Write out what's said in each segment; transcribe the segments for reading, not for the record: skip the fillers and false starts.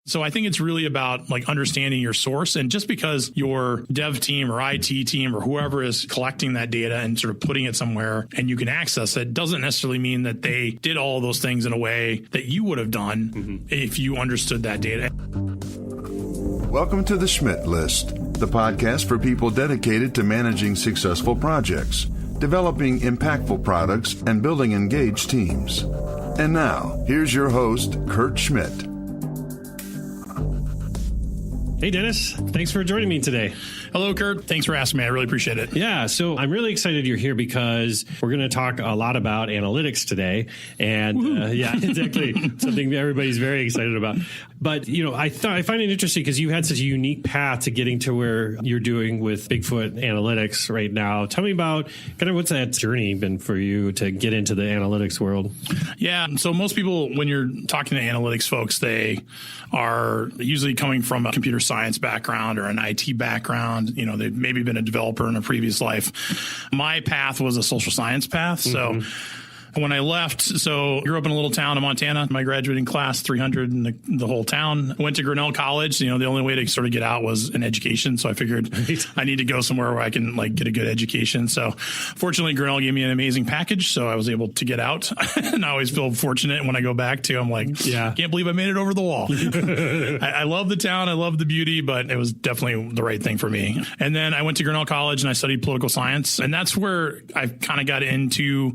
So I think it's really about like understanding your source. And just because your dev team or IT team or whoever is collecting that data and sort of putting it somewhere and you can access it doesn't necessarily mean that they did all those things in a way that you would have done if you understood that data. Welcome to the Schmidt List, the podcast for people dedicated to managing successful projects, developing impactful products, and building engaged teams. And now, here's your host, Kurt Schmidt. Hey, Dennis. Thanks for joining me today. Hello, Kurt. Thanks for asking me. I really appreciate it. Yeah, so I'm really excited you're here because we're going to talk a lot about analytics today. And yeah, exactly. Something everybody's very excited about. But, you know, I find it interesting because you had such a unique path to getting to where you're doing with Bigfoot analytics right now. Tell me about kind of what's that journey been for you to get into the analytics world? Yeah, so most people, when you're talking to analytics folks, they are usually coming from a computer science background or an IT background. You know, they've maybe been a developer in a previous life. My path was a social science path. So when I left, so grew up in a little town in Montana, my graduating class, 300 in the whole town. Went to Grinnell College. You know, the only way to sort of get out was an education. So I figured I need to go somewhere where I can like get a good education. So fortunately, Grinnell gave me an amazing package. So I was able to get out. And I always feel fortunate when I go back to, I'm like, can't believe I made it over the wall. I love the town. I love the beauty, but it was definitely the right thing for me. And then I went to Grinnell College and I studied political science. And that's where I kind of got into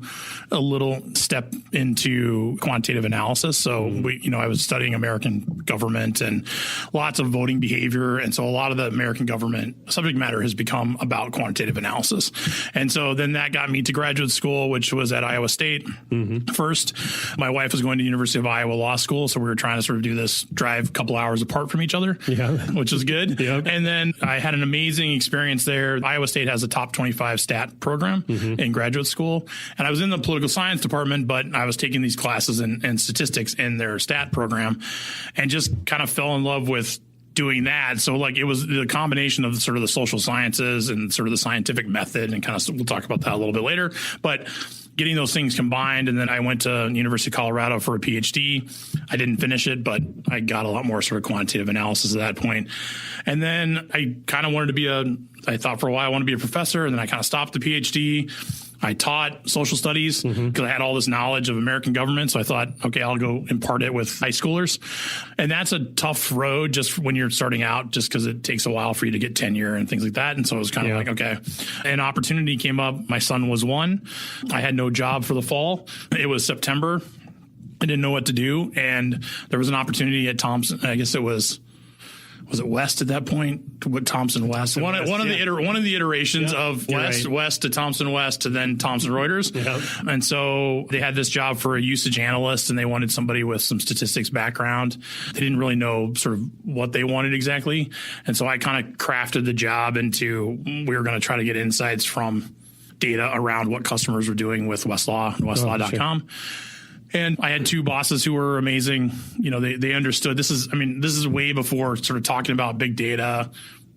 a little step into quantitative analysis. So I was studying American government and lots of voting behavior. And so a lot of the American government subject matter has become about quantitative analysis. And so then that got me to graduate school, which was at Iowa State first. My wife was going to University of Iowa Law School. So we were trying to sort of do this drive a couple hours apart from each other, which was good. And then I had an amazing experience there. Iowa State has a top 25 stat program in graduate school. And I was in the political science department, but I was taking these classes in statistics in their stat program and just kind of fell in love with doing that. So like it was the combination of sort of the social sciences and sort of the scientific method and kind of, we'll talk about that a little bit later, but getting those things combined. And then I went to University of Colorado for a PhD. I didn't finish it, but I got a lot more sort of quantitative analysis at that point. And then I kind of wanted to I thought for a while I wanted to be a professor, and then I kind of stopped the PhD. I taught social studies because I had all this knowledge of American government. So I thought, okay, I'll go impart it with high schoolers. And that's a tough road just when you're starting out, just because it takes a while for you to get tenure and things like that. And so it was kind of like, okay, an opportunity came up. My son was 1. I had no job for the fall. It was September. I didn't know what to do. And there was an opportunity at Thomson. I guess it was it West at that point? What Thomson West? One of the iterations of West to Thomson West to then Thomson Reuters. And so they had this job for a usage analyst, and they wanted somebody with some statistics background. They didn't really know sort of what they wanted exactly. And so I kind of crafted the job into, we were going to try to get insights from data around what customers were doing with Westlaw and Westlaw.com. And I had 2 bosses who were amazing. You know, they understood this is way before sort of talking about big data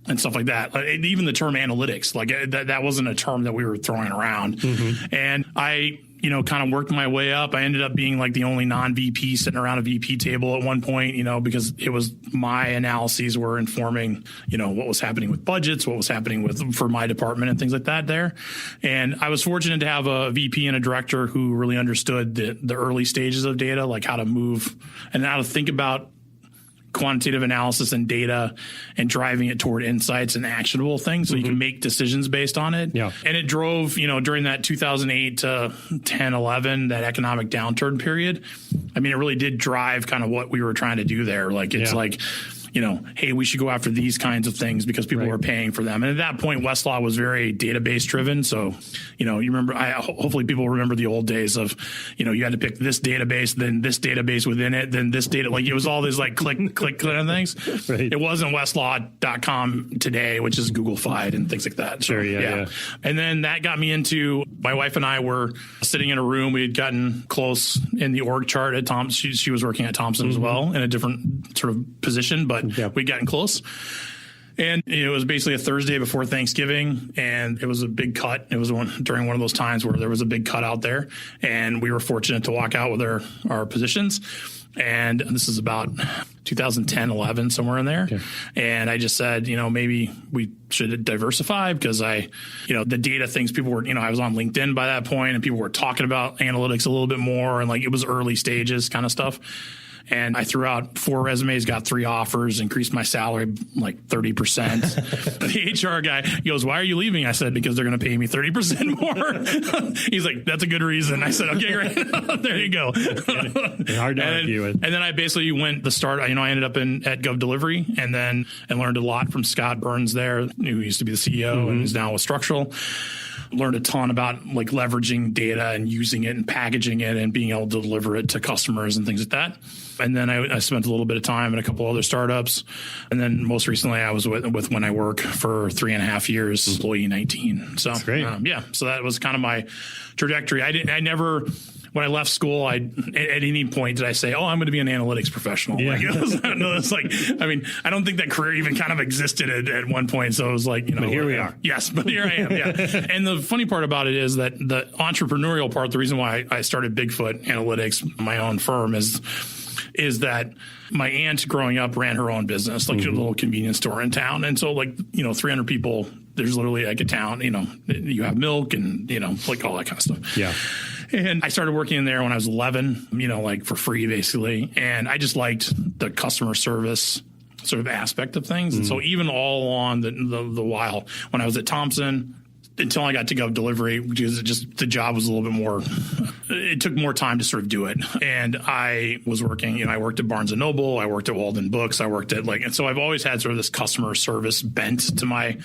and stuff like that. Even the term analytics, like that wasn't a term that we were throwing around. And I, kind of worked my way up. I ended up being like the only non-VP sitting around a VP table at one point, because it was my analyses were informing, what was happening with budgets, what was happening for my department and things like that there. And I was fortunate to have a VP and a director who really understood the early stages of data, like how to move and how to think about quantitative analysis and data and driving it toward insights and actionable things so you can make decisions based on it. And it drove, during that 2008 to 10, 11, that economic downturn period. I mean, it really did drive kind of what we were trying to do there. Like, it's like, hey, we should go after these kinds of things because people are paying for them. And at that point, Westlaw was very database driven. So, you remember, hopefully people remember the old days of, you had to pick this database, then this database within it, then this data, like it was all these like click kind of things. It wasn't Westlaw.com today, which is Google-fied and things like that. So, And then that got me into, my wife and I were sitting in a room. We had gotten close in the org chart at Thomson. She was working at Thomson as well in a different sort of position, but we'd gotten close. And it was basically a Thursday before Thanksgiving, and it was a big cut. It was during one of those times where there was a big cut out there, and we were fortunate to walk out with our positions. And this is about 2010, 11, somewhere in there. Okay. And I just said, maybe we should diversify because the data things people were, I was on LinkedIn by that point and people were talking about analytics a little bit more, and it was early stages kind of stuff. And I threw out 4 resumes, got 3 offers, increased my salary like 30%. The HR guy goes, "Why are you leaving?" I said, "Because they're going to pay me 30% more." He's like, "That's a good reason." I said, "Okay, great." There you go. Hard to argue with. And then I basically went the start. I ended up at GovDelivery, and then I learned a lot from Scott Burns there, who used to be the CEO and is now with Structural. Learned a ton about leveraging data and using it and packaging it and being able to deliver it to customers and things like that. And then I spent a little bit of time in a couple other startups. And then most recently I was with When I Work for 3.5 years, employee 19. So, so that was kind of my trajectory. I never, when I left school, at any point did I say, "Oh, I'm going to be an analytics professional." Yeah. I don't think that career even kind of existed at one point. So it was like, but here we are. Yes, but here I am. Yeah. And the funny part about it is that the entrepreneurial part, the reason why I started Bigfoot Analytics, my own firm, is that my aunt growing up ran her own business, a little convenience store in town. And so 300 people, there's literally a town, you have milk and, all that kind of stuff. Yeah. And I started working in there when I was 11, for free basically. And I just liked the customer service sort of aspect of things. And so even all along the while when I was at Thomson, until I got to GovDelivery, because the job was a little bit more, it took more time to sort of do it. And I was working, I worked at Barnes & Noble, I worked at Walden Books, I worked at and so I've always had sort of this customer service bent to my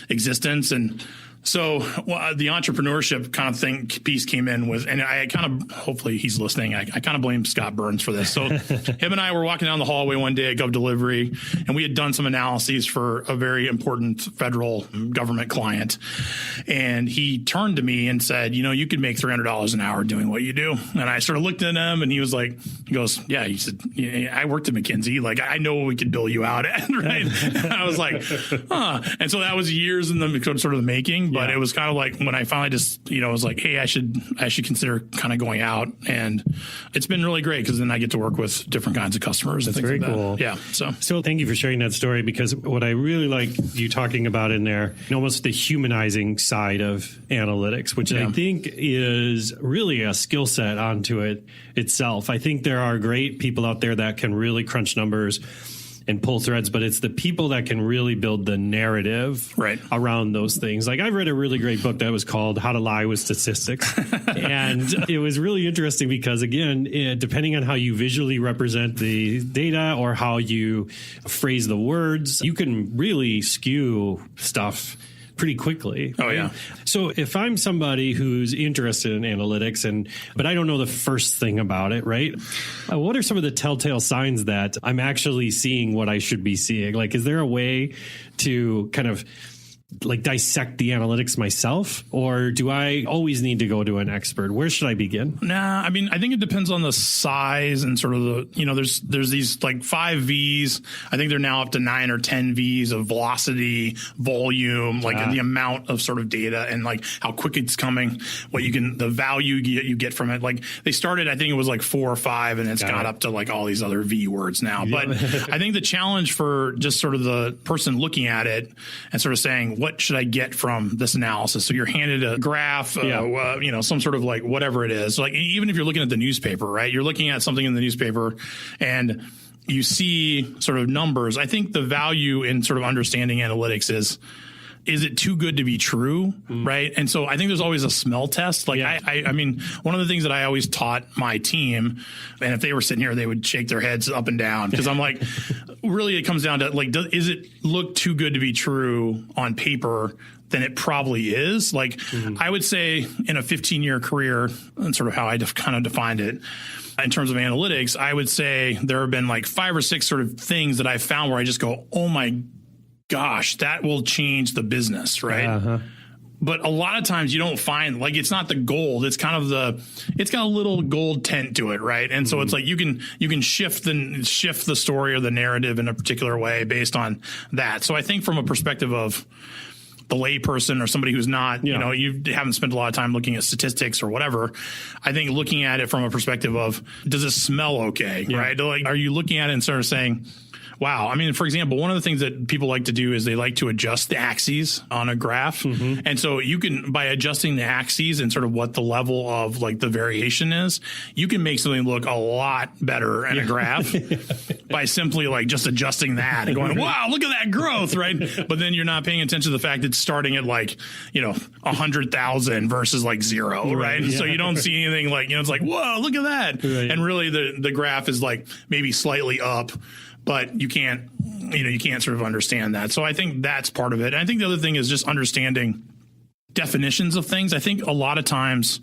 existence. And so the entrepreneurship kind of piece came in with, and I kind of, hopefully he's listening, I kind of blame Scott Burns for this. So him and I were walking down the hallway one day at GovDelivery, and we had done some analyses for a very important federal government client. And he turned to me and said, "You could make $300 an hour doing what you do." And I sort of looked at him, and he goes, "Yeah." He said, "I worked at McKinsey. I know what we could bill you out at." Right. And I was like, huh. And so that was years in the sort of the making. But it was kind of like when I finally just, was like, hey, I should consider kind of going out. And it's been really great because then I get to work with different kinds of customers. That's very cool. Yeah. So thank you for sharing that story, because what I really like you talking about in there, almost the humanizing side of analytics, which I think is really a skill set onto it itself. I think there are great people out there that can really crunch numbers and pull threads, but it's the people that can really build the narrative around those things. I've read a really great book that was called How to Lie with Statistics. And it was really interesting because, again, depending on how you visually represent the data or how you phrase the words, you can really skew stuff pretty quickly. Oh, yeah. So if I'm somebody who's interested in analytics but I don't know the first thing about it, right? What are some of the telltale signs that I'm actually seeing what I should be seeing? Is there a way to kind of dissect the analytics myself, or do I always need to go to an expert? Where should I begin? Nah, I think it depends on the size and sort of the, there's these 5 V's. I think they're now up to 9 or 10 V's of velocity, volume, the amount of sort of data and how quick it's coming, the value you get from it. They started, I think it was 4 or 5, and it's got up to all these other V words now. But I think the challenge for just sort of the person looking at it and sort of saying, what should I get from this analysis? So you're handed a graph, some sort of whatever it is. Even if you're looking at the newspaper, right? You're looking at something in the newspaper and you see sort of numbers. I think the value in sort of understanding analytics is it too good to be true, right? And so I think there's always a smell test. I mean, one of the things that I always taught my team, and if they were sitting here, they would shake their heads up and down, because I'm like, really, it comes down to is it look too good to be true on paper? Then it probably is. I would say in a 15-year career, and sort of how I kind of defined it, in terms of analytics, I would say there have been 5 or 6 sort of things that I found where I just go, oh my gosh, that will change the business, right? But a lot of times you don't find, like, it's not the gold. It's kind of it's got a little gold tint to it, right? And so it's like you can shift the story or the narrative in a particular way based on that. So I think from a perspective of the layperson or somebody who's not, you know, you haven't spent a lot of time looking at statistics or whatever, I think looking at it from a perspective of, does it smell okay, right? Like, are you looking at it and sort of saying, wow. I mean, for example, one of the things that people like to do is they like to adjust the axes on a graph. And so you can, by adjusting the axes and sort of what the level of like the variation is, you can make something look a lot better in a graph by simply like just adjusting that and going, wow, look at that growth, right? But then you're not paying attention to the fact it's starting at like, 100,000 versus like 0, right? So you don't see anything like, it's like, whoa, look at that. And really the graph is like maybe slightly up, but you can't sort of understand that. So I think that's part of it. And I think the other thing is just understanding definitions of things. I think a lot of times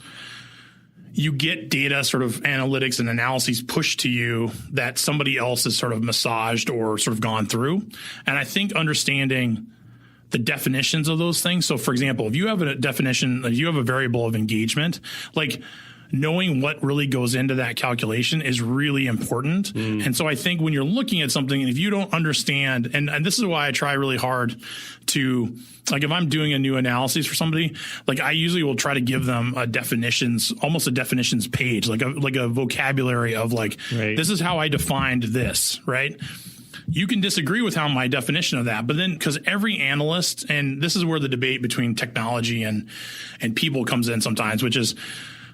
you get data sort of analytics and analyses pushed to you that somebody else has sort of massaged or sort of gone through. And I think understanding the definitions of those things. So for example, if you have a definition, if you have a variable of engagement, like knowing what really goes into that calculation is really important. And so I think when you're looking at something, if you don't understand, and this is why I try really hard to, like, if I'm doing a new analysis for somebody, like I usually will try to give them almost a definitions page, like a vocabulary of like, this is how I defined this, right? You can disagree with how my definition of that, but then because every analyst, and this is where the debate between technology and people comes in sometimes, which is,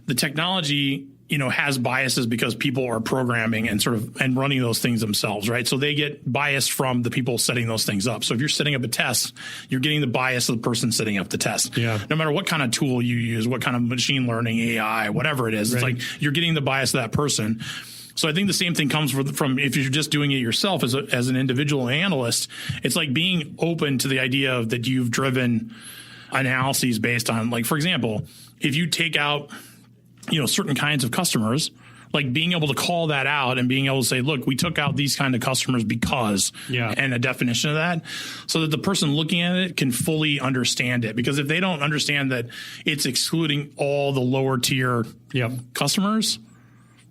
the technology, has biases because people are programming and running those things themselves, right? So they get biased from the people setting those things up. So if you're setting up a test, you're getting the bias of the person setting up the test. No matter what kind of tool you use, what kind of machine learning, AI, whatever it is, it's like you're getting the bias of that person. So I think the same thing comes from if you're just doing it yourself as an individual analyst. It's like being open to the idea of that you've driven analyses based on, like, for example, if you take out certain kinds of customers, like being able to call that out and being able to say, look, we took out these kind of customers because, and a definition of that, so that the person looking at it can fully understand it. Because if they don't understand that it's excluding all the lower tier customers,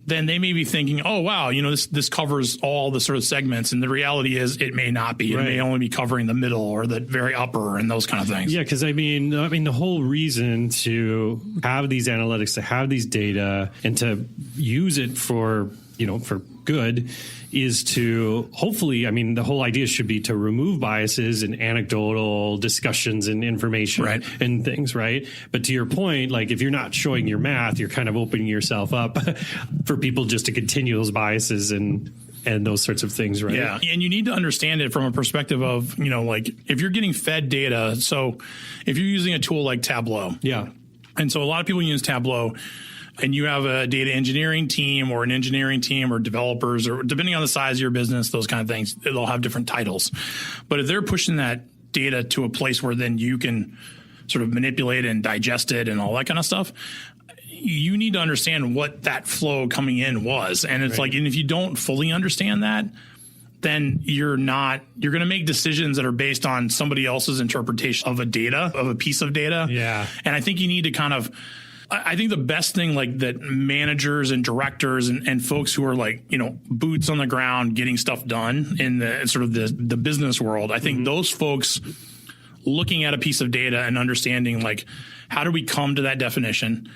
then they may be thinking, oh, wow, this covers all the sort of segments. And the reality is it may not be. It may only be covering the middle or the very upper and those kind of things. Yeah, because I mean, the whole reason to have these analytics, to have these data and to use it for good is to hopefully, the whole idea should be to remove biases and anecdotal discussions and information and things, right? But to your point, like if you're not showing your math, you're kind of opening yourself up for people just to continue those biases and those sorts of things, right? Yeah, and you need to understand it from a perspective of, like if you're getting fed data, so if you're using a tool like Tableau. And so a lot of people use Tableau, and you have a data engineering team or an engineering team or developers, or depending on the size of your business, those kind of things, they'll have different titles. But if they're pushing that data to a place where then you can sort of manipulate and digest it and all that kind of stuff, you need to understand what that flow coming in was. And it's like, and if you don't fully understand that, then you're going to make decisions that are based on somebody else's interpretation of a piece of data. And I think you need to I think the best thing, like that managers and directors and folks who are like, boots on the ground getting stuff done in the sort of the business world, I think those folks looking at a piece of data and understanding, like, how do we come to that definition?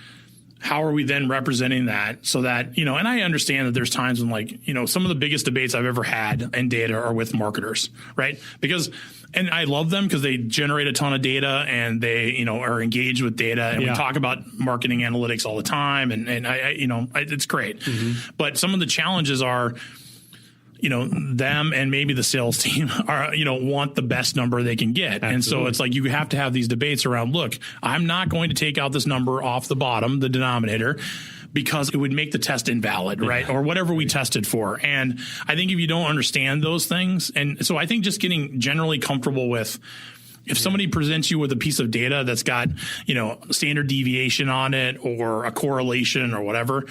How are we then representing that so that, and I understand that there's times when, like, some of the biggest debates I've ever had in data are with marketers, right? And I love them because they generate a ton of data and they, are engaged with data, and we talk about marketing analytics all the time, and it's great. But some of the challenges are, them and maybe the sales team are, want the best number they can get. Absolutely. And so it's like, you have to have these debates around, look, I'm not going to take out this number off the bottom, the denominator, because it would make the test invalid, right? Or whatever we tested for. And I think if you don't understand those things, and so I think just getting generally comfortable with, If somebody presents you with a piece of data that's got, standard deviation on it or a correlation or whatever,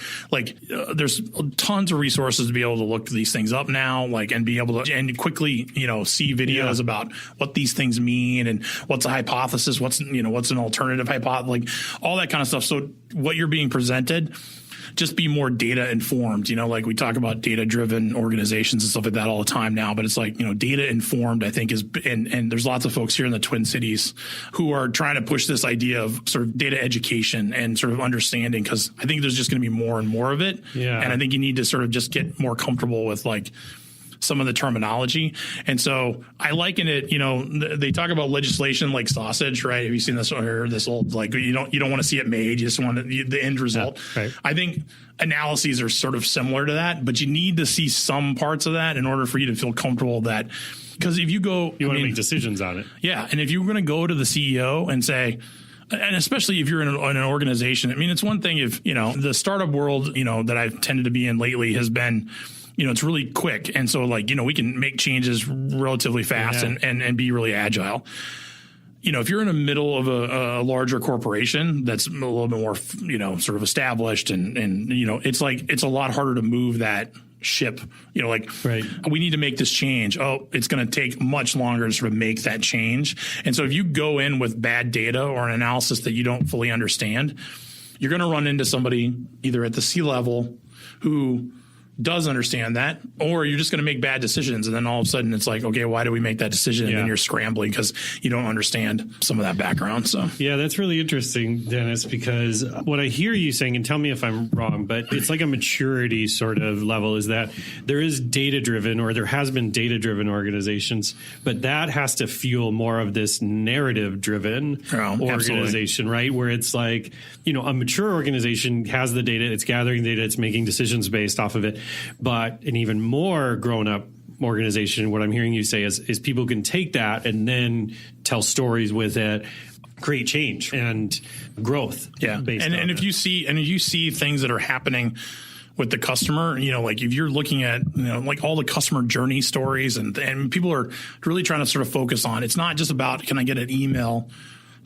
there's tons of resources to be able to look these things up now, and be able to and quickly, see videos about what these things mean and what's a hypothesis, what's an alternative hypothesis, all that kind of stuff. So what you're being presented, just be more data informed. We talk about data driven organizations and stuff like that all the time now, but it's data informed, I think and there's lots of folks here in the Twin Cities who are trying to push this idea of sort of data education and sort of understanding, because I think there's just going to be more and more of it. Yeah. And I think you need to sort of just get more comfortable with some of the terminology. And so I liken it, they talk about legislation like sausage, right? Have you seen this or heard this old, you don't want to see it made. You just want the end result. Yeah, right. I think analyses are sort of similar to that, but you need to see some parts of that in order for you to feel comfortable that, because if you want to make decisions on it. Yeah. And if you're going to go to the CEO and say, and especially if you're in an organization, it's one thing if, the startup world, that I've tended to be in lately has been, it's really quick. And so we can make changes relatively fast and be really agile. If you're in the middle of a larger corporation that's a little bit more, sort of established and it's a lot harder to move that ship, right. We need to make this change. Oh, it's going to take much longer to sort of make that change. And so if you go in with bad data or an analysis that you don't fully understand, you're going to run into somebody either at the C-level who does understand that, or you're just going to make bad decisions. And then all of a sudden it's okay, why do we make that decision? And then you're scrambling because you don't understand some of that background. So, yeah, that's really interesting, Dennis, because what I hear you saying, and tell me if I'm wrong, but it's like a maturity sort of level, is that there is data driven, or there has been data driven organizations, but that has to fuel more of this narrative driven organization, right? Where it's a mature organization has the data, it's gathering data, it's making decisions based off of it. But an even more grown up organization, what I'm hearing you say is people can take that and then tell stories with it, create change and growth. Yeah. And if you see things that are happening with the customer, if you're looking at, all the customer journey stories and people are really trying to sort of focus on, it's not just about, can I get an email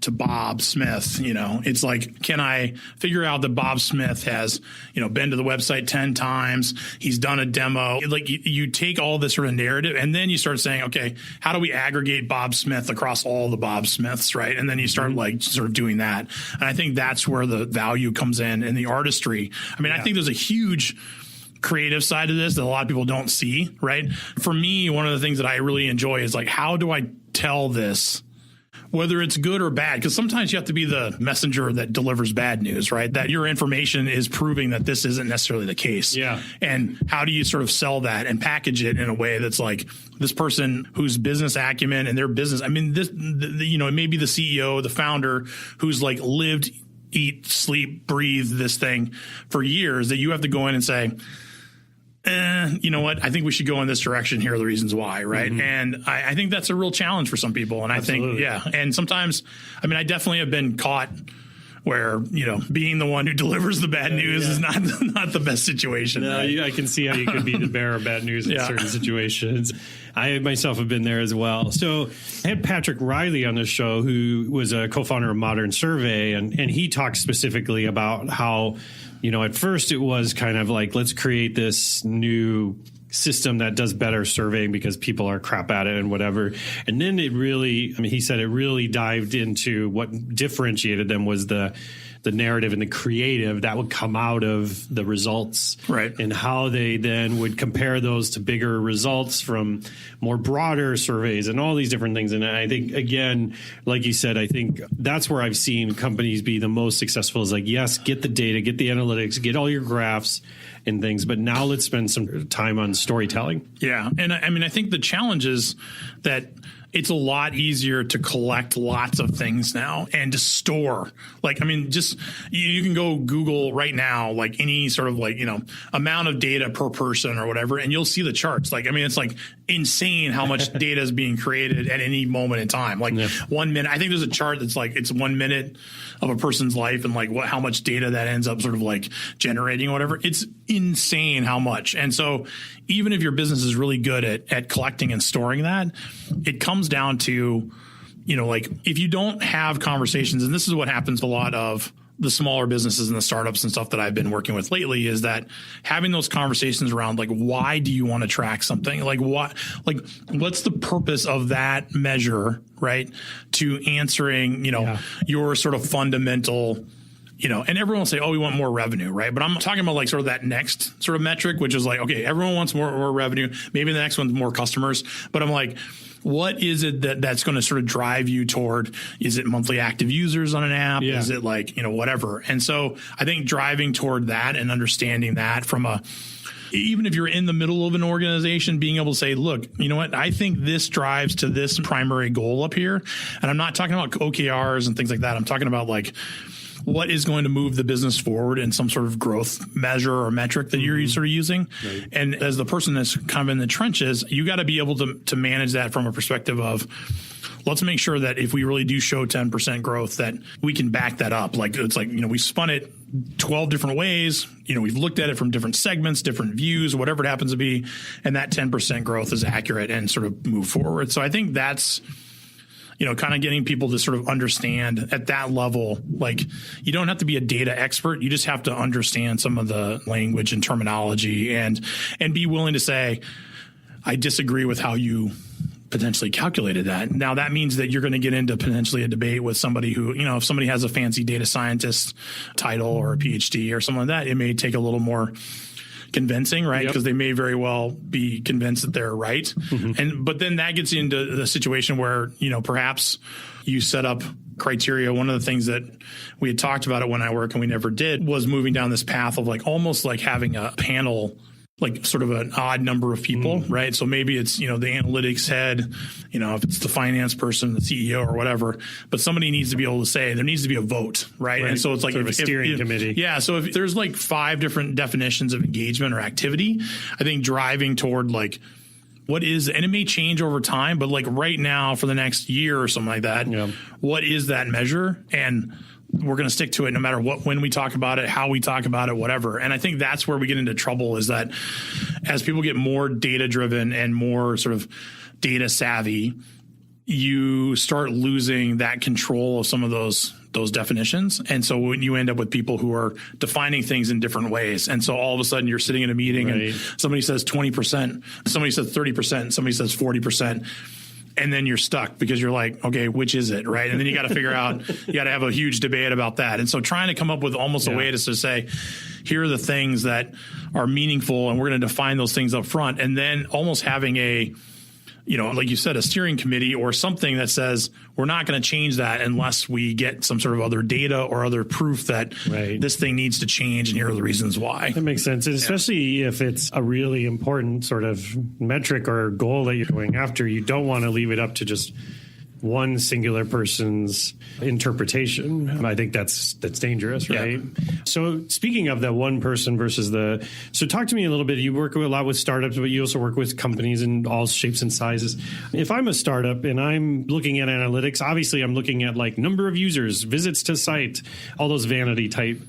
to Bob Smith? It's can I figure out that Bob Smith has, been to the website 10 times, he's done a demo. You take all this sort of narrative and then you start saying, okay, how do we aggregate Bob Smith across all the Bob Smiths, right? And then you start sort of doing that. And I think that's where the value comes in and the artistry. I think there's a huge creative side of this that a lot of people don't see, right? For me, one of the things that I really enjoy is how do I tell this, whether it's good or bad, because sometimes you have to be the messenger that delivers bad news, right? That your information is proving that this isn't necessarily the case. Yeah. And how do you sort of sell that and package it in a way that's this person whose business acumen and their business, it may be the CEO, the founder who's lived, eat, sleep, breathe this thing for years, that you have to go in and say, you know what? I think we should go in this direction. Here are the reasons why, right? Mm-hmm. And I think that's a real challenge for some people. And Absolutely. I think, and sometimes, I definitely have been caught where, being the one who delivers the bad news is not the best situation. No, right? I can see how you could be the bearer of bad news in certain situations. I myself have been there as well. So I had Patrick Riley on this show, who was a co-founder of Modern Survey, and he talked specifically about how, at first it was kind of let's create this new system that does better surveying because people are crap at it and whatever. And then it really, he said it really dived into what differentiated them was the narrative and the creative that would come out of the results, right? And how they then would compare those to bigger results from more broader surveys and all these different things. And I think, again, like you said, I think that's where I've seen companies be the most successful is yes, get the data, get the analytics, get all your graphs and things, but now let's spend some time on storytelling. Yeah. And I think the challenge is that it's a lot easier to collect lots of things now and to store. Just you can go Google right now, any sort of amount of data per person or whatever, and you'll see the charts. It's insane how much data is being created at any moment in time. 1 minute, I think there's a chart that's it's 1 minute of a person's life and how much data that ends up sort of generating or whatever. It's insane how much. And so even if your business is really good at collecting and storing that, it comes down to, like if you don't have conversations, and this is what happens to a lot of the smaller businesses and the startups and stuff that I've been working with lately, is that having those conversations around like, why do you want to track something? Like what's the purpose of that measure, right? To answering, your sort of fundamental, and everyone will say, oh, we want more revenue, right? But I'm talking about like sort of that next sort of metric, which is like, okay, everyone wants more revenue. Maybe the next one's more customers. But I'm like, what is it that's going to sort of drive you toward? Is it monthly active users on an app? Yeah. Is it like, whatever? And so I think driving toward that and understanding that even if you're in the middle of an organization, being able to say, look, you know what? I think this drives to this primary goal up here. And I'm not talking about OKRs and things like that. I'm talking about like, what is going to move the business forward in some sort of growth measure or metric that you're sort of using. Right. And as the person that's kind of in the trenches, you got to be able to manage that from a perspective of, let's make sure that if we really do show 10% growth, that we can back that up. Like, it's like, we spun it 12 different ways. We've looked at it from different segments, different views, whatever it happens to be. And that 10% growth is accurate and sort of move forward. So I think that's, kind of getting people to sort of understand at that level, like you don't have to be a data expert. You just have to understand some of the language and terminology and be willing to say, I disagree with how you potentially calculated that. Now that means that you're going to get into potentially a debate with somebody who, if somebody has a fancy data scientist title or a PhD or something like that, it may take a little more convincing, right? Because they may very well be convinced that they're right. Mm-hmm. But then that gets into the situation where, perhaps you set up criteria. One of the things that we had talked about it when I work and we never did was moving down this path of like almost like having a panel, like sort of an odd number of people, right? So maybe it's, the analytics head, if it's the finance person, the CEO or whatever, but somebody needs to be able to say there needs to be a vote, right? And so it's like sort of a steering committee. Yeah. So if there's like 5 different definitions of engagement or activity, I think driving toward like, what is, and it may change over time, but like right now for the next year or something like that, what is that measure? And we're going to stick to it no matter what, when we talk about it, how we talk about it, whatever. And I think that's where we get into trouble, is that as people get more data driven and more sort of data savvy, you start losing that control of some of those definitions. And so when you end up with people who are defining things in different ways. And so all of a sudden you're sitting in a meeting and somebody says 20%, somebody says 30%, somebody says 40%. And then you're stuck because you're like, okay, which is it, right? And then you got to figure out, you got to have a huge debate about that. And so trying to come up with almost a way to say, here are the things that are meaningful, and we're going to define those things up front. And then almost having a, like you said, a steering committee or something that says, we're not going to change that unless we get some sort of other data or other proof that this thing needs to change, and here are the reasons why. That makes sense. And especially if it's a really important sort of metric or goal that you're going after, you don't want to leave it up to just one singular person's interpretation. I think that's dangerous, right? Yeah. So speaking of that one person versus so talk to me a little bit. You work a lot with startups, but you also work with companies in all shapes and sizes. If I'm a startup and I'm looking at analytics, obviously I'm looking at like number of users, visits to site, all those vanity type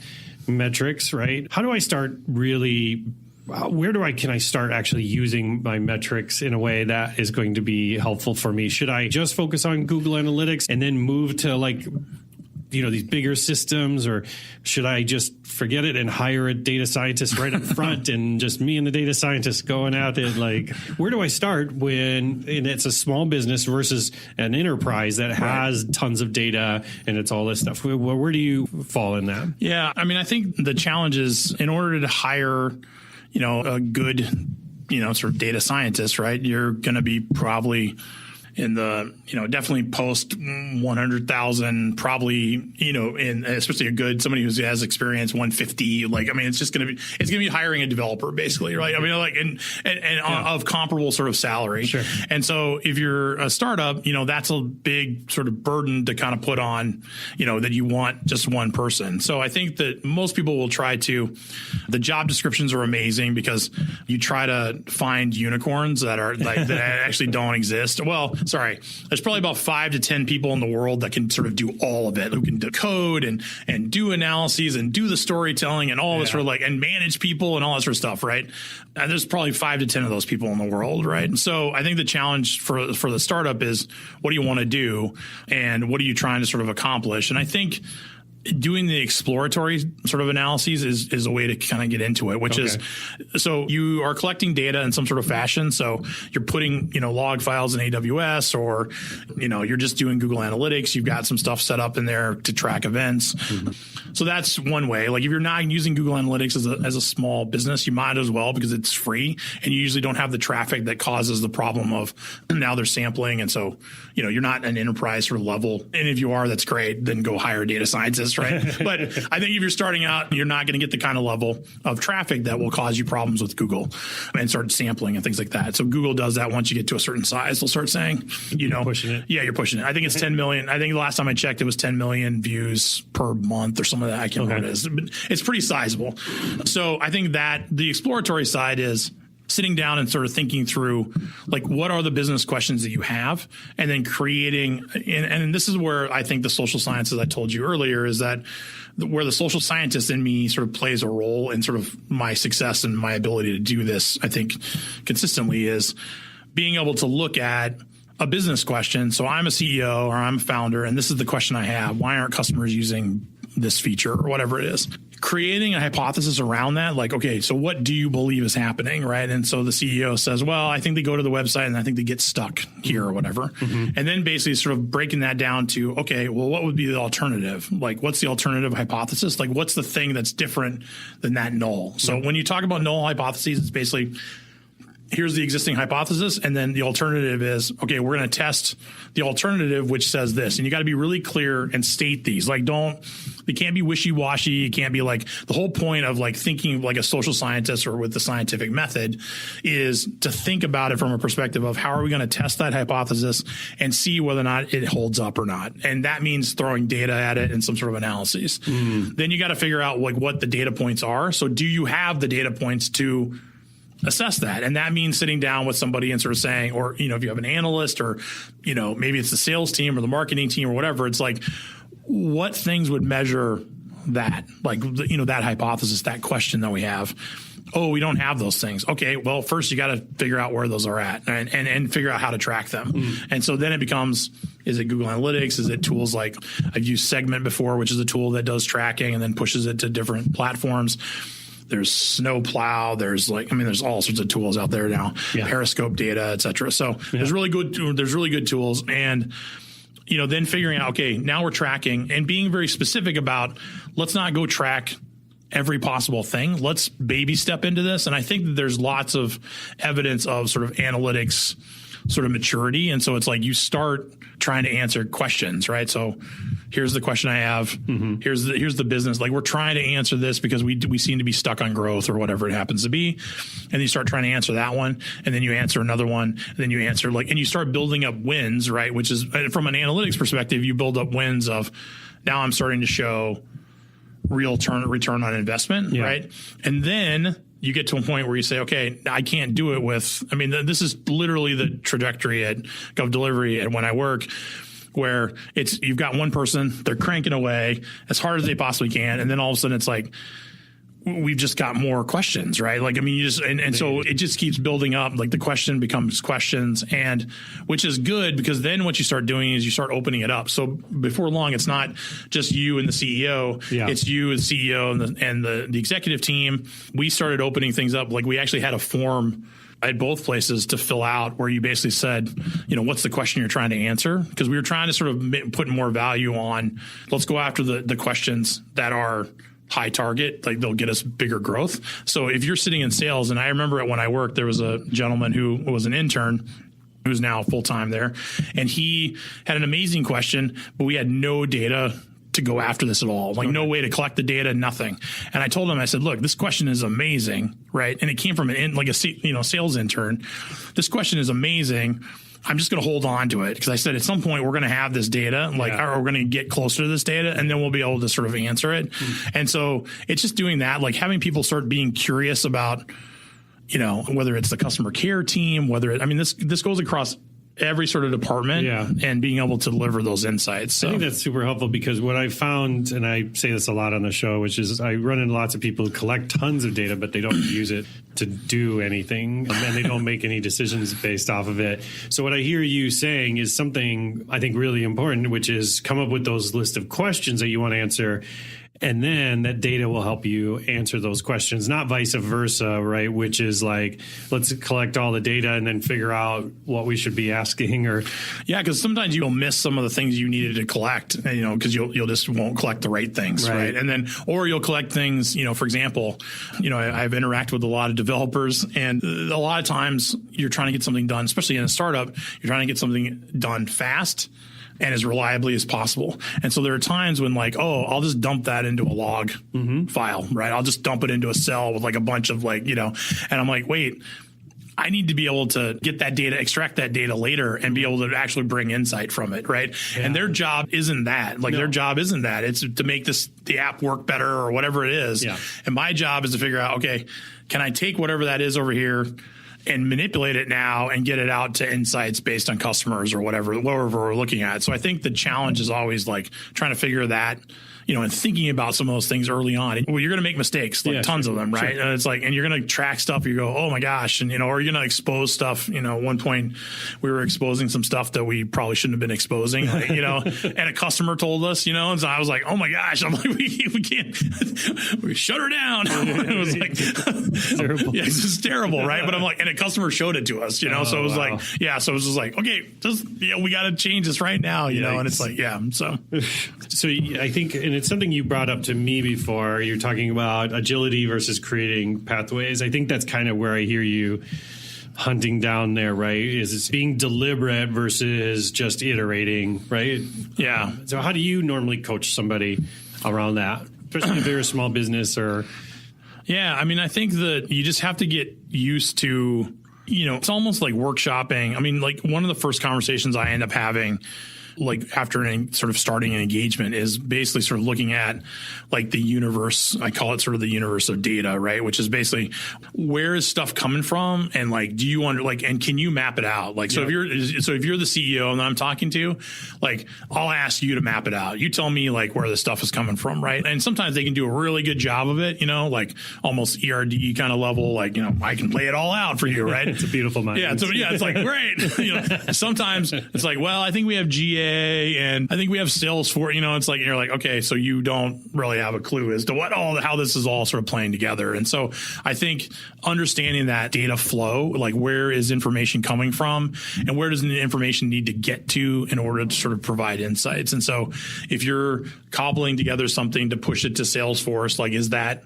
metrics, right? How do I start really can I start actually using my metrics in a way that is going to be helpful for me? Should I just focus on Google Analytics and then move to like, these bigger systems, or should I just forget it and hire a data scientist right up front and just me and the data scientist going at it? Like, where do I start when it's a small business versus an enterprise that has tons of data and it's all this stuff? Where do you fall in that? Yeah. I mean, I think the challenge is, in order to hire a good, sort of data scientist, right? You're going to be probably in the, definitely post 100,000, probably, in especially somebody who has experience 150. Like, I mean, it's going to be hiring a developer basically, right? I mean, like, and of comparable sort of salary. Sure. And so if you're a startup, that's a big sort of burden to kind of put on, that you want just one person. So I think that most people will the job descriptions are amazing because you try to find unicorns that are like, that actually don't exist. Well, there's probably about 5 to 10 people in the world that can sort of do all of it, who can decode and do analyses and do the storytelling and all this sort of like, and manage people and all that sort of stuff, right? And there's probably 5 to 10 of those people in the world, right? And so I think the challenge for the startup is, what do you want to do and what are you trying to sort of accomplish? And I think doing the exploratory sort of analyses is a way to kind of get into it, which is, so you are collecting data in some sort of fashion. So you're putting, log files in AWS, or, you're just doing Google Analytics. You've got some stuff set up in there to track events. Mm-hmm. So that's one way. Like if you're not using Google Analytics as a small business, you might as well, because it's free and you usually don't have the traffic that causes the problem of now they're sampling. And so, you're not an enterprise sort of level. And if you are, that's great. Then go hire data scientists. Right. But I think if you're starting out, you're not going to get the kind of level of traffic that will cause you problems with Google and start sampling and things like that. So Google does that once you get to a certain size. They'll start saying, You're pushing it. Yeah, you're pushing it. I think it's 10 million. I think the last time I checked, it was 10 million views per month or something like that. I can't remember what it is. But it's pretty sizable. So I think that the exploratory side is sitting down and sort of thinking through, like, what are the business questions that you have, and then creating, and this is where I think the social sciences I told you earlier is that where the social scientist in me sort of plays a role in sort of my success and my ability to do this, I think consistently, is being able to look at a business question. So I'm a CEO or I'm a founder, and this is the question I have. Why aren't customers using this feature or whatever it is? Creating a hypothesis around that, like, okay, so what do you believe is happening, right? And so the CEO says, well, I think they go to the website and I think they get stuck here or whatever. Mm-hmm. And then basically sort of breaking that down to, okay, well, what would be the alternative? Like, what's the alternative hypothesis? Like, what's the thing that's different than that null? So when you talk about null hypotheses, it's basically, here's the existing hypothesis, and then the alternative is, okay, we're going to test the alternative, which says this. And you got to be really clear and state these. Like, you can't be wishy-washy. You can't be like, the whole point of like thinking like a social scientist or with the scientific method is to think about it from a perspective of how are we going to test that hypothesis and see whether or not it holds up or not. And that means throwing data at it and some sort of analyses. Then you got to figure out like what the data points are. So do you have the data points to assess that? And that means sitting down with somebody and sort of saying, or, if you have an analyst or, maybe it's the sales team or the marketing team or whatever, it's like, what things would measure that, like, that hypothesis, that question that we have. Oh, we don't have those things. Okay, well, first you got to figure out where those are at and figure out how to track them. And so then it becomes, is it Google Analytics? Is it tools like, I've used Segment before, which is a tool that does tracking and then pushes it to different platforms. There's Snowplow. There's all sorts of tools out there now, Periscope data, et cetera. So there's really good tools. And, then figuring out, okay, now we're tracking and being very specific about, let's not go track every possible thing. Let's baby step into this. And I think that there's lots of evidence of sort of analytics sort of maturity. And so it's like you start trying to answer questions, right? So here's the question I have. Mm-hmm. Here's the business. Like, we're trying to answer this because we seem to be stuck on growth or whatever it happens to be. And you start trying to answer that one, and then you answer another one, and then you answer and you start building up wins, right? Which is, from an analytics perspective, you build up wins of, now I'm starting to show real return on investment, right? And then you get to a point where you say, okay, I can't do it with, this is literally the trajectory at GovDelivery and when I work, where you've got one person, they're cranking away as hard as they possibly can. And then all of a sudden it's like, we've just got more questions, right? Like, so it just keeps building up. Like, the question becomes questions, and which is good, because then what you start doing is you start opening it up. So before long, it's not just you and the CEO. It's you and the CEO and the executive team. We started opening things up. Like, we actually had a form at both places to fill out where you basically said, what's the question you're trying to answer? Because we were trying to sort of put more value on, let's go after the questions that are high target, like they'll get us bigger growth. So if you're sitting in sales, and I remember when I worked, there was a gentleman who was an intern who's now full-time there, and he had an amazing question, but we had no data to go after this at all. Like, no way to collect the data, nothing. And I told him, I said, look, this question is amazing, right? And it came from a sales intern. This question is amazing. I'm just going to hold on to it, because I said at some point we're going to have this data, or we're going to get closer to this data, and then we'll be able to sort of answer it. And so it's just doing that, like having people start being curious about, whether it's the customer care team, this goes across every sort of department and being able to deliver those insights. So I think that's super helpful because what I've found, and I say this a lot on the show, which is I run into lots of people who collect tons of data, but they don't use it to do anything, and they don't make any decisions based off of it. So what I hear you saying is something I think really important, which is come up with those list of questions that you want to answer. And then that data will help you answer those questions, not vice versa, right? Which is like, let's collect all the data and then figure out what we should be asking or. Yeah, because sometimes you'll miss some of the things you needed to collect, because you'll just won't collect the right things, right? And then, or you'll collect things, for example, I've interacted with a lot of developers, and a lot of times you're trying to get something done, especially in a startup, you're trying to get something done fast and as reliably as possible. And so there are times when I'll just dump that into a log file, right? I'll just dump it into a cell with a bunch of and I'm like, wait, I need to be able to get that data, extract that data later and be able to actually bring insight from it, right? Yeah. And their job isn't that. Their job isn't that. It's to make the app work better or whatever it is. Yeah. And my job is to figure out, okay, can I take whatever that is over here and manipulate it now and get it out to insights based on customers or whatever we're looking at. So I think the challenge is always trying to figure that, and thinking about some of those things early on. Well, you're going to make mistakes, tons of them, right? Sure. And it's and you're going to track stuff. You go, oh my gosh. And, or you're going to expose stuff. At one point we were exposing some stuff that we probably shouldn't have been exposing, and a customer told us, and so I was like, oh my gosh. I'm like, we can't, we shut her down. It was terrible. Yeah, it's just terrible. Right. But I'm like, and a customer showed it to us, so it was so it was just okay, we got to change this right now, and it's so I think, and it's something you brought up to me before. You're talking about agility versus creating pathways. I think that's kind of where I hear you hunting down there, right? Is it's being deliberate versus just iterating, right? Yeah. So how do you normally coach somebody around that, especially if they're a small business or? Yeah, I mean, I think that you just have to get used to, it's almost like workshopping. I mean, one of the first conversations I end up having after sort of starting an engagement is basically sort of looking at the universe. I call it sort of the universe of data, right? Which is basically where is stuff coming from, and do you and can you map it out? So if you're the CEO and I'm talking to, I'll ask you to map it out. You tell me where the stuff is coming from, right? And sometimes they can do a really good job of it, almost ERD kind of level, I can lay it all out for you, right? It's a beautiful mind. Yeah, it's great. Sometimes it's well, I think we have GA and I think we have Salesforce, it's you're okay, so you don't really have a clue as to how this is all sort of playing together. And so I think understanding that data flow, where is information coming from and where does the information need to get to in order to sort of provide insights. And so if you're cobbling together something to push it to Salesforce, is that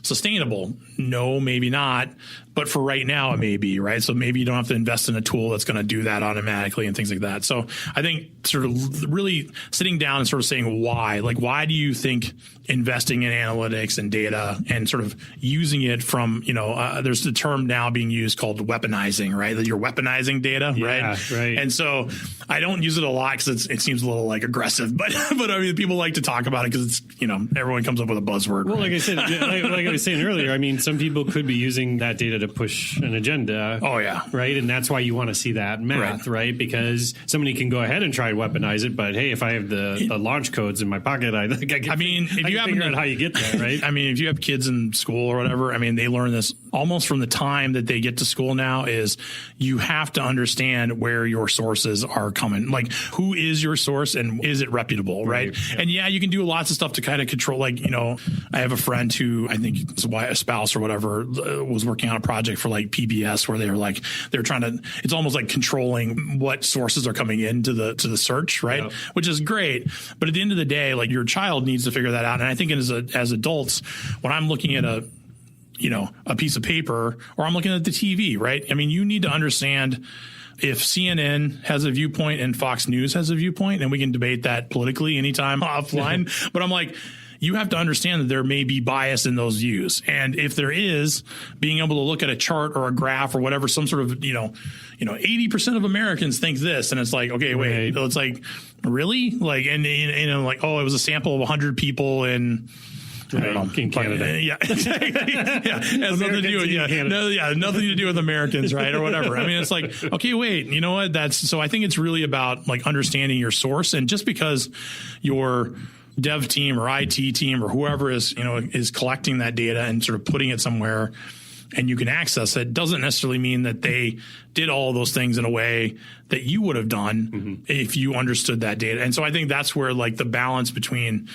sustainable? No, maybe not. But for right now, it may be, right? So maybe you don't have to invest in a tool that's going to do that automatically and things like that. So I think sort of really sitting down and sort of saying why, why do you think investing in analytics and data and sort of using it from, there's the term now being used called weaponizing, right? That you're weaponizing data, right? And so I don't use it a lot because it seems a little aggressive, but I mean, people like to talk about it because it's, everyone comes up with a buzzword. Well, like I said, like I was saying earlier, I mean, some people could be using that data to push an agenda. Oh, yeah. Right. And that's why you want to see that math, right? Because somebody can go ahead and try and weaponize it. But hey, if I have the launch codes in my pocket, if you figure out how you get there, right? I mean, if you have kids in school or whatever, I mean, they learn this almost from the time that they get to school now is you have to understand where your sources are coming. Who is your source and is it reputable, right? Yeah. And you can do lots of stuff to kind of control. I have a friend who I think his wife, a spouse or whatever, was working on a project for PBS where they're trying to, it's almost controlling what sources are coming into the search, right? Yep. Which is great. But at the end of the day, your child needs to figure that out. And I think as adults, when I'm looking at a piece of paper or I'm looking at the TV, right? I mean, you need to understand if CNN has a viewpoint and Fox News has a viewpoint, and we can debate that politically anytime offline. But I'm you have to understand that there may be bias in those views. And if there is, being able to look at a chart or a graph or whatever, some sort of, 80% of Americans think this. And it's okay, wait, it's really? And oh, it was a sample of 100 people in I don't know, in Canada. Yeah, exactly. Yeah, it has nothing to do with nothing to do with Americans, right, or whatever. I mean, it's like, okay, wait, you know what? So I think it's really about like understanding your source, and just because your dev team or IT team or whoever is collecting that data and sort of putting it somewhere, and you can access it, doesn't necessarily mean that they did all of those things in a way that you would have done if you understood that data. And so I think that's where like the balance between,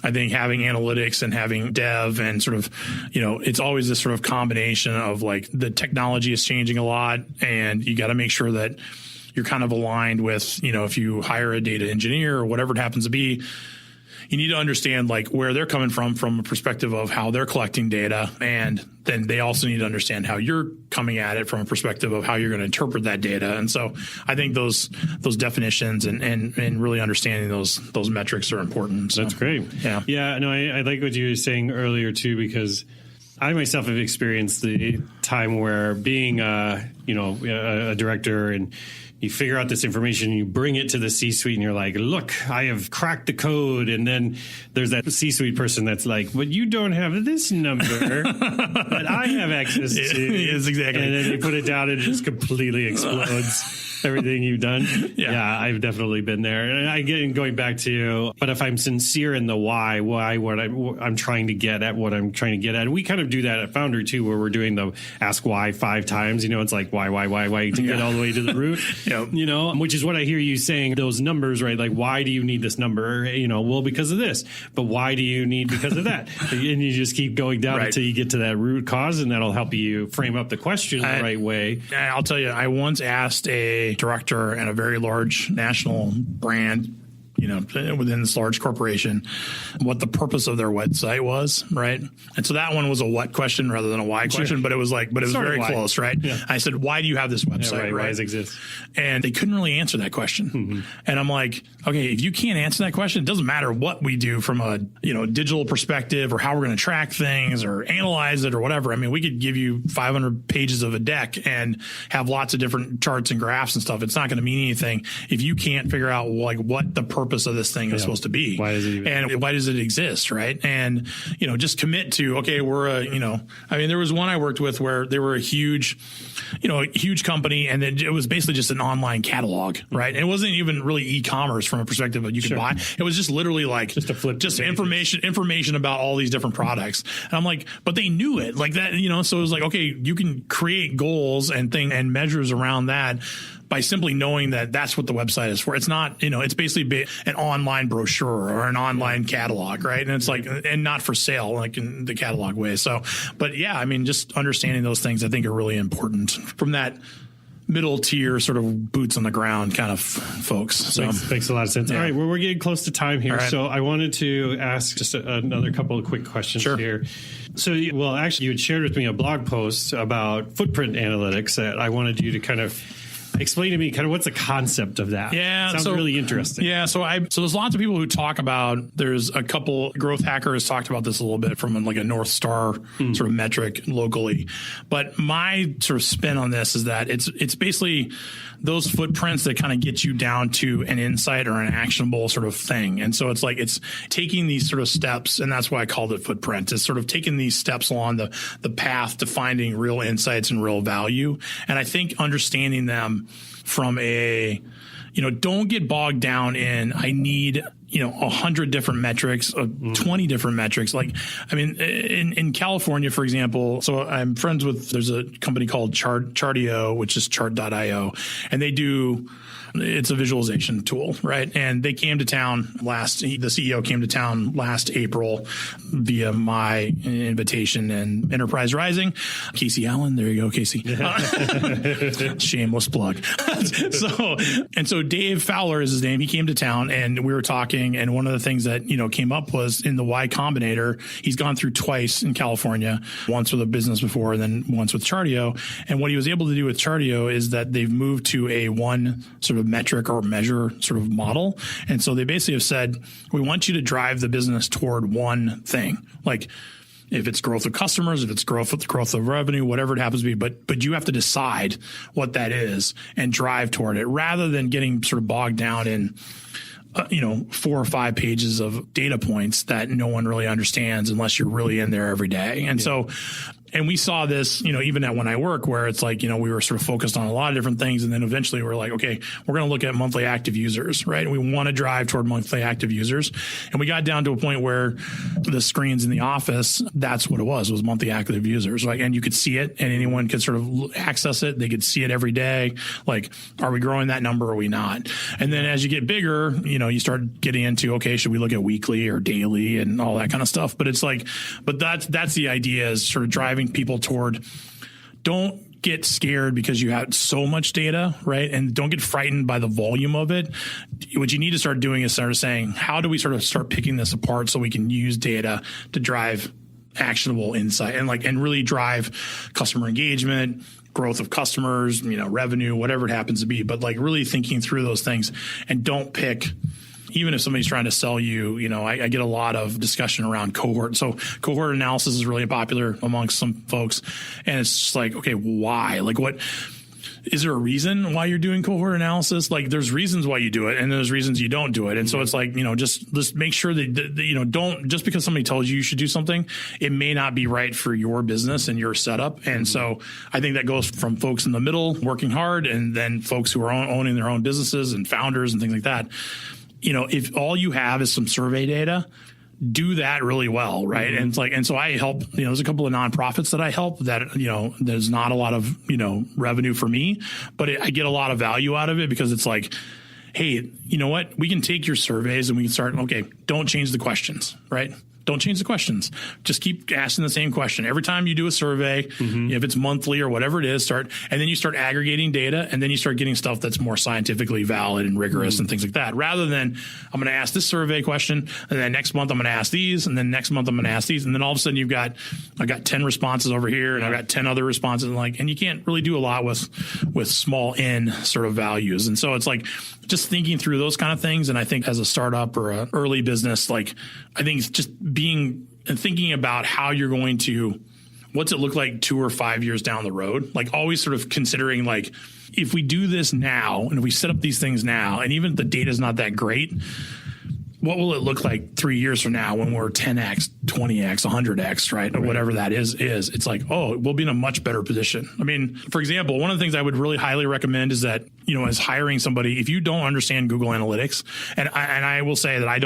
I think, having analytics and having dev and sort of, it's always this sort of combination of like the technology is changing a lot, and you got to make sure that you're kind of aligned with, if you hire a data engineer or whatever it happens to be, you need to understand like where they're coming from a perspective of how they're collecting data. And then they also need to understand how you're coming at it from a perspective of how you're going to interpret that data. And so I think those definitions and really understanding those metrics are important. So, that's great. Yeah. Yeah. No, I like what you were saying earlier too, because I myself have experienced the time where being a director, and you figure out this information, you bring it to the C-suite, and you're like, look, I have cracked the code. And then there's that C-suite person that's like, but you don't have this number that I have access to. Yes, exactly. And then they put it down and it just completely explodes everything you've done. Yeah, I've definitely been there. And I get going back to, but if I'm sincere in the why what I'm trying to get at, what I'm trying to get at. And we kind of do that at Foundry too, where we're doing the ask why 5 times. It's like why to get all the way to the root. Which is what I hear you saying, those numbers, right? Like, why do you need this number? Well, because of this. But why do you need because of that? And you just keep going down until you get to that root cause, and that'll help you frame up the question the right way. I'll tell you, I once asked a director in a very large national brand, within this large corporation, what the purpose of their website was, right? And so that one was a what question rather than a why question, but it was very close, right? Yeah. I said, why do you have this website? Why does it exist? And they couldn't really answer that question. Mm-hmm. And I'm like, okay, if you can't answer that question, it doesn't matter what we do from a digital perspective or how we're going to track things or analyze it or whatever. I mean, we could give you 500 pages of a deck and have lots of different charts and graphs and stuff. It's not going to mean anything if you can't figure out like what the purpose of this thing is supposed to be. Why does it even and why does it exist, right? And just commit to, okay, we're there was one I worked with where they were a huge company, and it was basically just an online catalog, right? And it wasn't even really e-commerce from a perspective of you could buy. It was just literally like just information about all these different products. And I'm like, but they knew it like that, so it was like, okay, you can create goals and and measures around that by simply knowing that that's what the website is for. It's not, it's basically an online brochure or an online catalog, right? And it's like, and not for sale, like in the catalog way. So, but yeah, just understanding those things, I think, are really important from that middle tier sort of boots on the ground kind of folks. So makes a lot of sense. Yeah. All right. Well, we're getting close to time here. Right. So I wanted to ask just another couple of quick questions here. So, actually you had shared with me a blog post about footprint analytics that I wanted you to kind of explain to me kind of what's the concept of that. Yeah. Sounds really interesting. Yeah. So there's lots of people who talk about, there's a couple growth hackers talked about this a little bit from like a North Star sort of metric locally. But my sort of spin on this is that it's basically those footprints that kind of get you down to an insight or an actionable sort of thing. And so it's like, it's taking these sort of steps, and that's why I called it footprint. It's sort of taking these steps along the path to finding real insights and real value. And I think understanding them from don't get bogged down in, I need, 100 different metrics, 20 different metrics. Like, in California, for example, so I'm friends with, there's a company called Chartio, which is chart.io, and it's a visualization tool, right? And they came to town the CEO came to town last April via my invitation and Enterprise Rising. Casey Allen, there you go, Casey. Shameless plug. So Dave Fowler is his name. He came to town and we were talking, and one of the things that, came up was in the Y Combinator, he's gone through twice in California, once with a business before and then once with Chartio. And what he was able to do with Chartio is that they've moved to a one sort of metric or measure sort of model. And so they basically have said, we want you to drive the business toward one thing. Like, if it's growth of customers, if it's growth of revenue, whatever it happens to be, but you have to decide what that is and drive toward it rather than getting sort of bogged down in 4 or 5 pages of data points that no one really understands unless you're really in there every day. And and we saw this, even at When I Work, where it's like, we were sort of focused on a lot of different things. And then eventually we're like, okay, we're going to look at monthly active users, right? And we want to drive toward monthly active users. And we got down to a point where the screens in the office, that's what it was monthly active users. Like, and you could see it and anyone could sort of access it. They could see it every day. Like, are we growing that number or are we not? And then as you get bigger, you start getting into, okay, should we look at weekly or daily and all that kind of stuff? But it's like, that's the idea, is sort of driving people toward, don't get scared because you have so much data, right? And don't get frightened by the volume of it. What you need to start doing is sort of saying, how do we sort of start picking this apart so we can use data to drive actionable insight and really drive customer engagement, growth of customers, revenue, whatever it happens to be, but like really thinking through those things. And don't pick, even if somebody's trying to sell you, I get a lot of discussion around cohort. So cohort analysis is really popular amongst some folks. And it's just like, okay, why? Like, what is there a reason why you're doing cohort analysis? Like, there's reasons why you do it and there's reasons you don't do it. And so it's like, just make sure that, don't, just because somebody tells you should do something, it may not be right for your business and your setup. And so I think that goes from folks in the middle working hard and then folks who are owning their own businesses and founders and things like that. If all you have is some survey data, do that really well, right? And it's like, and so I help, there's a couple of nonprofits that I help that, there's not a lot of, revenue for me, but I get a lot of value out of it because it's like, hey, you know what? We can take your surveys and we can start, okay, don't change the questions, right? Don't change the questions. Just keep asking the same question. Every time you do a survey, if it's monthly or whatever it is, and then you start aggregating data and then you start getting stuff that's more scientifically valid and rigorous and things like that. Rather than, I'm going to ask this survey question and then next month I'm going to ask these and then next month I'm going to ask these. And then all of a sudden I got 10 responses over here and I've got 10 other responses and you can't really do a lot with small n sort of values. And so it's like just thinking through those kind of things. And I think as a startup or an early business, I think it's just thinking about how you're going to, what's it look like 2 or 5 years down the road? Like always sort of considering if we do this now and if we set up these things now, and even if the data is not that great, what will it look like 3 years from now when we're 10x, 20x, 100x, right? Or whatever that is. It's like, we'll be in a much better position. I mean, for example, one of the things I would really highly recommend is that, as hiring somebody, if you don't understand Google Analytics, and I will say that I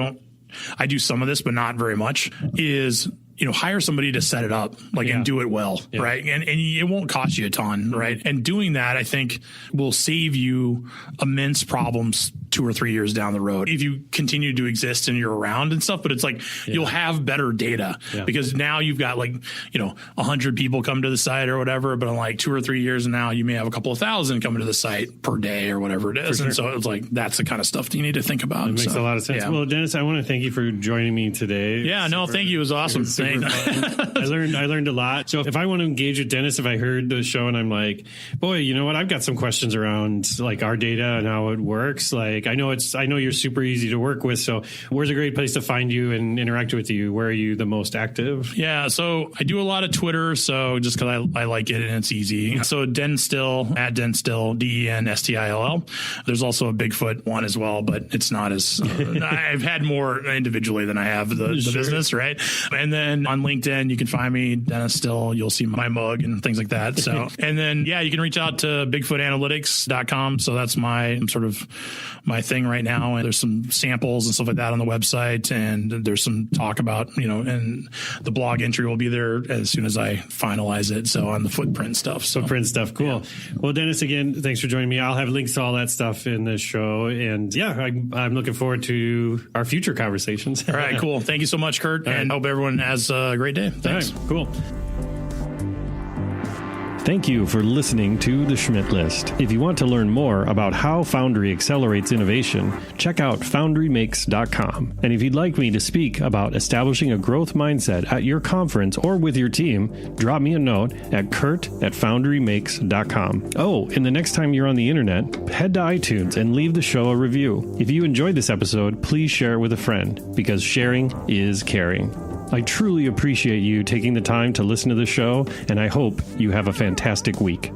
do some of this, but not very much, is, hire somebody to set it up, and do it well, right? And it won't cost you a ton, right? And doing that, I think, will save you immense problems 2 or 3 years down the road if you continue to exist and you're around and stuff. But it's like you'll have better data because now you've got 100 people come to the site or whatever. But in 2 or 3 years now, you may have a couple of thousand coming to the site per day or whatever it is. And so it's like that's the kind of stuff that you need to think about. It makes a lot of sense. Yeah. Well, Dennis, I want to thank you for joining me today. Yeah, thank you. It was awesome. I learned a lot. So if I want to engage with Dennis, if I heard the show and I'm like, boy, you know what? I've got some questions around our data and how it works. I know you're super easy to work with. So where's a great place to find you and interact with you? Where are you the most active? Yeah. So I do a lot of Twitter. So just because I like it and it's easy. So Denstill, @Denstill, DENSTILL. There's also a Bigfoot one as well, but it's not as, I've had more individually than I have the business. Right. And then on LinkedIn, you can find me, Dennis Still. You'll see my mug and things like that. So, and then, you can reach out to BigfootAnalytics.com. So that's my thing right now. And there's some samples and stuff like that on the website. And there's some talk about, and the blog entry will be there as soon as I finalize it. So on the footprint stuff. Cool. Yeah. Well, Dennis, again, thanks for joining me. I'll have links to all that stuff in the show. And I'm looking forward to our future conversations. All right, cool. Thank you so much, Kurt. And hope everyone has a great day. Thanks. All right, cool. Thank you for listening to The Schmidt List. If you want to learn more about how Foundry accelerates innovation, check out foundrymakes.com. And if you'd like me to speak about establishing a growth mindset at your conference or with your team, drop me a note at kurt@foundrymakes.com. Oh, and the next time you're on the internet, head to iTunes and leave the show a review. If you enjoyed this episode, please share it with a friend, because sharing is caring. I truly appreciate you taking the time to listen to the show, and I hope you have a fantastic week.